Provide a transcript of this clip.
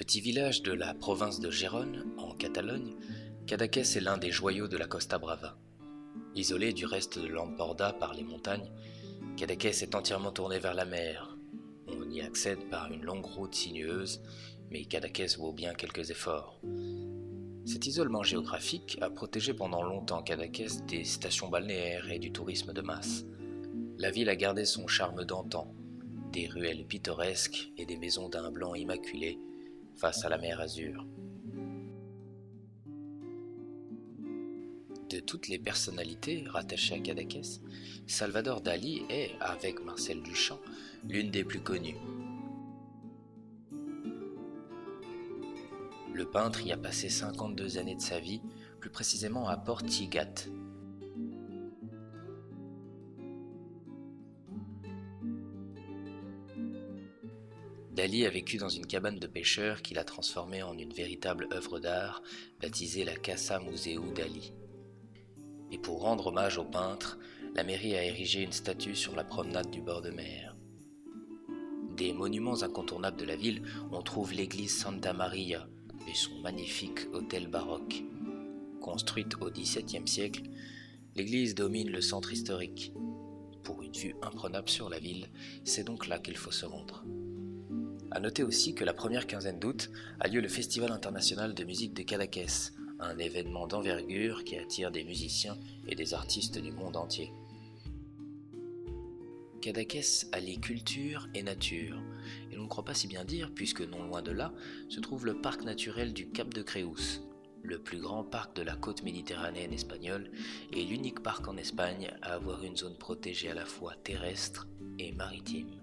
Petit village de la province de Gérone, en Catalogne, Cadaqués est l'un des joyaux de la Costa Brava. Isolé du reste de l'Emporda par les montagnes, Cadaqués est entièrement tourné vers la mer. On y accède par une longue route sinueuse, mais Cadaqués vaut bien quelques efforts. Cet isolement géographique a protégé pendant longtemps Cadaqués des stations balnéaires et du tourisme de masse. La ville a gardé son charme d'antan, des ruelles pittoresques et des maisons d'un blanc immaculé face à la mer Azur. De toutes les personnalités rattachées à Cadaqués, Salvador Dali est, avec Marcel Duchamp, l'une des plus connues. Le peintre y a passé 52 années de sa vie, plus précisément à Portigat. Dali a vécu dans une cabane de pêcheurs qu'il a transformée en une véritable œuvre d'art, baptisée la Casa Museu Dali. Et pour rendre hommage au peintre, la mairie a érigé une statue sur la promenade du bord de mer. Des monuments incontournables de la ville, on trouve l'église Santa Maria et son magnifique hôtel baroque. Construite au XVIIe siècle, l'église domine le centre historique. Pour une vue imprenable sur la ville, c'est donc là qu'il faut se rendre. A noter aussi que la première quinzaine d'août a lieu le Festival international de musique de Cadaqués, un événement d'envergure qui attire des musiciens et des artistes du monde entier. Cadaqués allie culture et nature, et l'on ne croit pas si bien dire puisque non loin de là se trouve le parc naturel du Cap de Creus, le plus grand parc de la côte méditerranéenne espagnole et l'unique parc en Espagne à avoir une zone protégée à la fois terrestre et maritime.